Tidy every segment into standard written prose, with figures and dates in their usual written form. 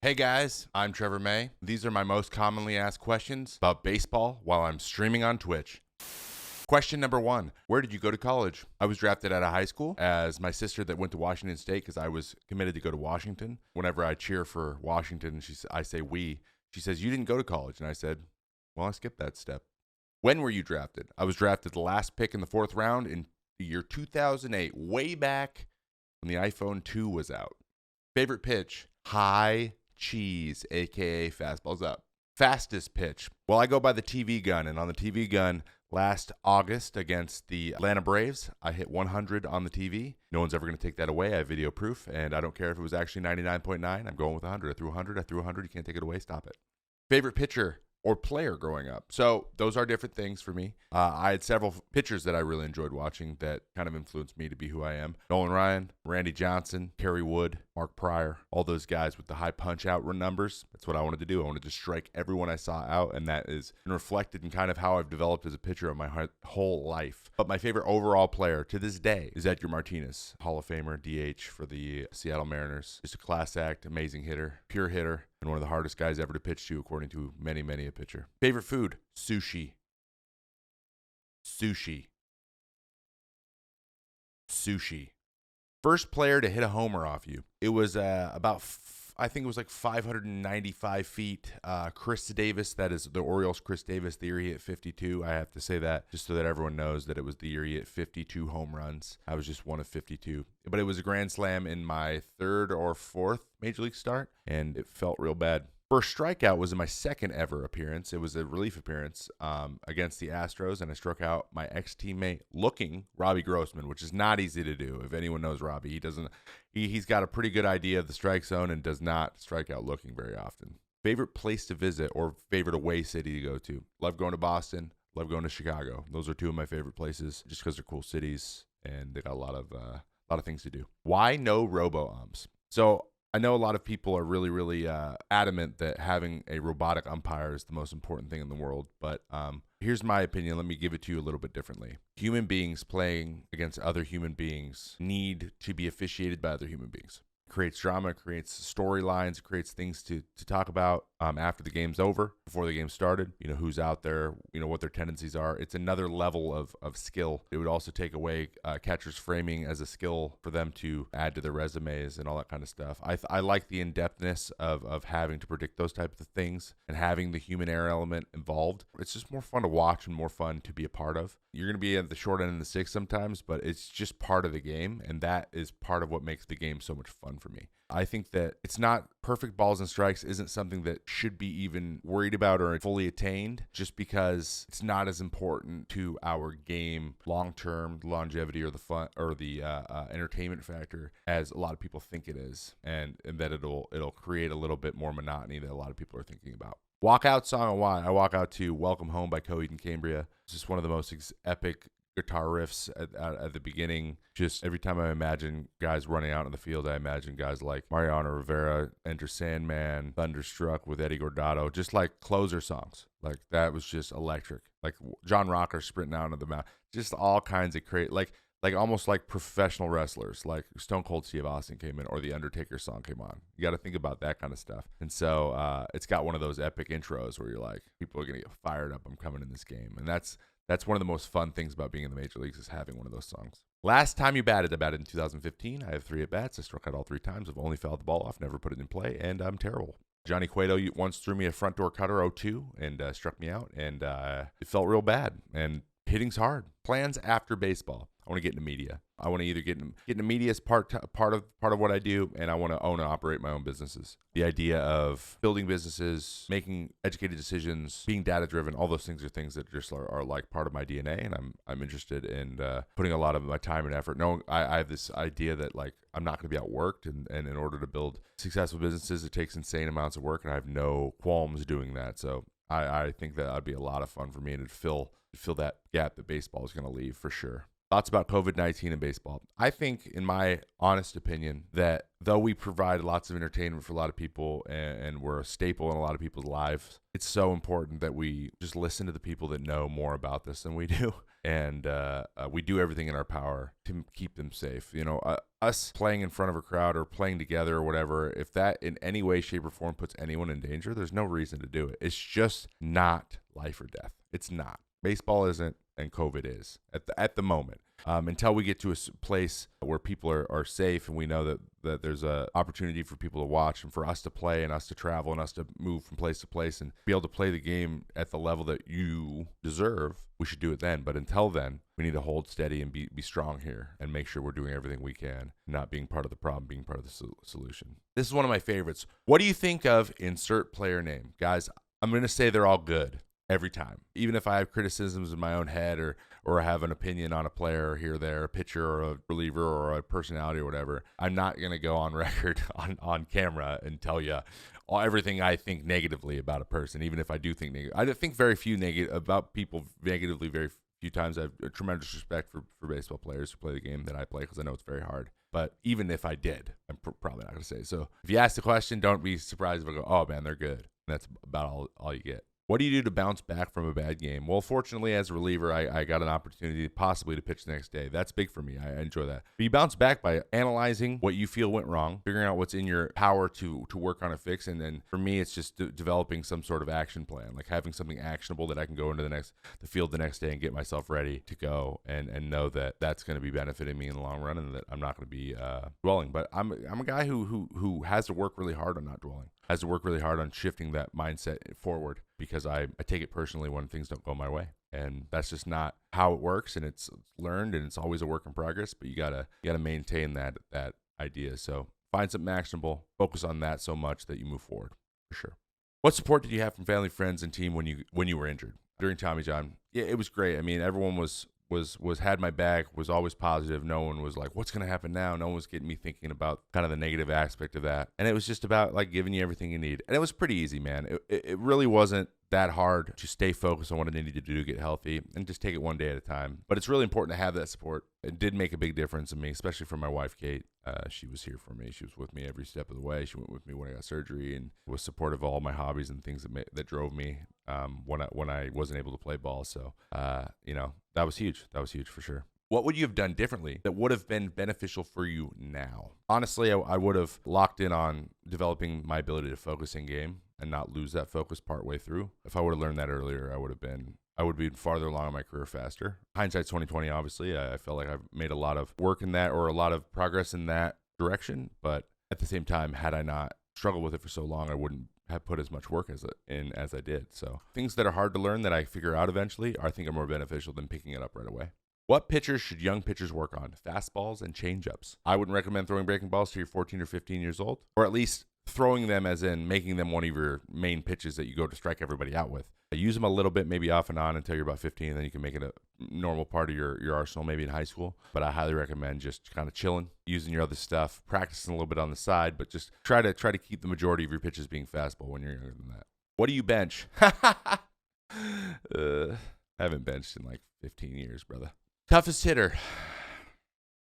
Hey guys, I'm Trevor May. These are my most commonly asked questions about baseball while I'm streaming on Twitch. Question number 1, where did you go to college? I was drafted out of high school as my sister that went to Washington State because I was committed to go to Washington. Whenever I cheer for Washington, I say we. She says, you didn't go to college. And I said, well, I skipped that step. When were you drafted? I was drafted the last pick in the 4th round in the year 2008, way back when the iPhone 2 was out. Favorite pitch, high cheese, aka fastballs up. Fastest pitch. Well, I go by the TV gun, and on the TV gun last August against the Atlanta Braves, I hit 100 on the TV. No one's ever going to take that away. I have video proof, and I don't care if it was actually 99.9. I'm going with 100. I threw 100. I threw 100. You can't take it away. Stop it. Favorite pitcher or player growing up. So those are different things for me. I had several pitchers that I really enjoyed watching that kind of influenced me to be who I am. Nolan Ryan, Randy Johnson, Kerry Wood, Mark Pryor, all those guys with the high punch out run numbers. That's what I wanted to do. I wanted to strike everyone I saw out, and that is reflected in kind of how I've developed as a pitcher of my whole life. But my favorite overall player to this day is Edgar Martinez, Hall of Famer, DH for the Seattle Mariners. Just a class act, amazing hitter, pure hitter, and one of the hardest guys ever to pitch to, according to many, many a pitcher. Favorite food? Sushi. Sushi. First player to hit a homer off you. It was I think it was like 595 feet. Chris Davis, that is the Orioles' Chris Davis, the year he hit 52. I have to say that just so that everyone knows that it was the year he hit 52 home runs. I was just one of 52. But it was a grand slam in my 3rd or 4th Major League start, and it felt real bad. First strikeout was in my 2nd ever appearance. It was a relief appearance against the Astros, and I struck out my ex-teammate looking Robbie Grossman, which is not easy to do. If anyone knows Robbie, he's got a pretty good idea of the strike zone and does not strike out looking very often. Favorite place to visit or favorite away city to go to? Love going to Boston, love going to Chicago. Those are 2 of my favorite places just because they're cool cities and they got a lot of things to do. Why no robo-umps? So I know a lot of people are really, really adamant that having a robotic umpire is the most important thing in the world. But here's my opinion. Let me give it to you a little bit differently. Human beings playing against other human beings need to be officiated by other human beings. It creates drama, it creates storylines, it creates things to talk about after the game's over, before the game started. You know, who's out there, you know, what their tendencies are. It's another level of skill. It would also take away catchers framing as a skill for them to add to their resumes and all that kind of stuff. I like the in-depthness of having to predict those types of things and having the human error element involved. It's just more fun to watch and more fun to be a part of. You're going to be at the short end of the stick sometimes, but it's just part of the game, and that is part of what makes the game so much fun for me. I think that it's not perfect balls and strikes isn't something that should be even worried about or fully attained just because it's not as important to our game long-term longevity or the fun or the entertainment factor as a lot of people think it is, and that it'll create a little bit more monotony that a lot of people are thinking about. Walkout song and why? I walk out to Welcome Home by Coheed and Cambria. It's just one of the most epic guitar riffs at the beginning. Just every time I imagine guys running out in the field, I imagine guys like Mariano Rivera, Enter Sandman, Thunderstruck with Eddie Gordado, just like closer songs. Like that was just electric. Like John Rocker sprinting out of the mountain. Just all kinds of like almost like professional wrestlers, like Stone Cold Steve Austin came in or the Undertaker song came on. You got to think about that kind of stuff. And so it's got one of those epic intros where you're like, people are going to get fired up. I'm coming in this game. And that's one of the most fun things about being in the major leagues is having one of those songs. Last time you batted, I batted in 2015. I have 3 at-bats. I struck out all 3 times. I've only fouled the ball off, never put it in play, and I'm terrible. Johnny Cueto once threw me a front door cutter 0-2 and struck me out, and it felt real bad. And hitting's hard. Plans after baseball. I want to get into media. I want to either get into media as part of what I do, and I want to own and operate my own businesses. The idea of building businesses, making educated decisions, being data driven, all those things are things that just are like part of my DNA, and I'm interested in putting a lot of my time and effort. No, I have this idea that like I'm not going to be outworked, and in order to build successful businesses, it takes insane amounts of work, and I have no qualms doing that. So I think that would be a lot of fun for me, and it'd fill that gap that baseball is going to leave for sure. Thoughts about COVID-19 and baseball. I think, in my honest opinion, that though we provide lots of entertainment for a lot of people and we're a staple in a lot of people's lives, it's so important that we just listen to the people that know more about this than we do and we do everything in our power to keep them safe. You know, us playing in front of a crowd or playing together or whatever, if that in any way, shape, or form puts anyone in danger, there's no reason to do it. It's just not life or death. It's not. Baseball isn't, and COVID is at the moment. Until we get to a place where people are safe and we know that there's a opportunity for people to watch and for us to play and us to travel and us to move from place to place and be able to play the game at the level that you deserve, we should do it then. But until then, we need to hold steady and be strong here and make sure we're doing everything we can, not being part of the problem, being part of the solution. This is one of my favorites. What do you think of insert player name? Guys, I'm going to say they're all good every time. Even if I have criticisms in my own head or I have an opinion on a player here or there, a pitcher or a reliever or a personality or whatever, I'm not going to go on record on camera and tell you everything I think negatively about a person, even if I do think negative. I think very few about people negatively very few times. I have a tremendous respect for baseball players who play the game that I play because I know it's very hard. But even if I did, I'm probably not going to say. So if you ask the question, don't be surprised if I go, oh, man, they're good. And that's about all you get. What do you do to bounce back from a bad game? Well, fortunately, as a reliever, I got an opportunity possibly to pitch the next day. That's big for me. I enjoy that. But you bounce back by analyzing what you feel went wrong, figuring out what's in your power to work on a fix. And then for me, it's just developing some sort of action plan, like having something actionable that I can go into the field the next day and get myself ready to go and know that that's going to be benefiting me in the long run and that I'm not going to be dwelling. But I'm a guy who has to work really hard on not dwelling, has to work really hard on shifting that mindset forward, because I take it personally when things don't go my way. And that's just not how it works, and it's learned, and it's always a work in progress, but you gotta maintain that idea. So find something actionable, focus on that so much that you move forward, for sure. What support did you have from family, friends, and team when you were injured? During Tommy John, yeah, it was great. I mean, everyone was had my back, was always positive. No one was like, what's going to happen now? No one was getting me thinking about kind of the negative aspect of that. And it was just about like giving you everything you need. And it was pretty easy, man. It really wasn't that hard to stay focused on what I needed to do to get healthy and just take it one day at a time. But it's really important to have that support. It did make a big difference in me, especially for my wife, Kate. She was here for me. She was with me every step of the way. She went with me when I got surgery and was supportive of all my hobbies and things that drove me when I wasn't able to play ball. So, that was huge. That was huge for sure. What would you have done differently that would have been beneficial for you now? Honestly, I would have locked in on developing my ability to focus in game and not lose that focus partway through. If I would have learned that earlier, I would be farther along in my career faster. Hindsight's 2020, obviously. I felt like I've made a lot of work in that or a lot of progress in that direction. But at the same time, had I not struggled with it for so long, I wouldn't have put as much work as I did. So things that are hard to learn that I figure out eventually, I think are more beneficial than picking it up right away. What pitchers should young pitchers work on? Fastballs and changeups. I wouldn't recommend throwing breaking balls till you're 14 or 15 years old, or at least throwing them as in making them one of your main pitches that you go to strike everybody out with. Use them a little bit, maybe off and on until you're about 15, and then you can make it a normal part of your arsenal, maybe in high school. But I highly recommend just kind of chilling, using your other stuff, practicing a little bit on the side, but just try to keep the majority of your pitches being fastball when you're younger than that. What do you bench? Haven't benched in like 15 years, brother. Toughest hitter.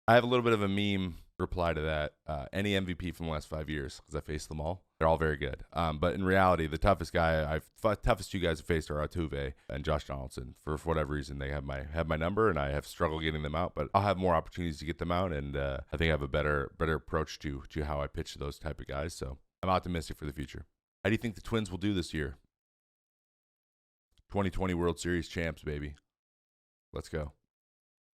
I have a little bit of a meme reply to that. Any MVP from the last 5 years, because I faced them all. They're all very good. But in reality, the toughest two guys I've faced are Altuve and Josh Donaldson. For whatever reason, they have my number, and I have struggled getting them out. But I'll have more opportunities to get them out, and I think I have a better approach to how I pitch to those type of guys. So I'm optimistic for the future. How do you think the Twins will do this year? 2020 World Series champs, baby. Let's go.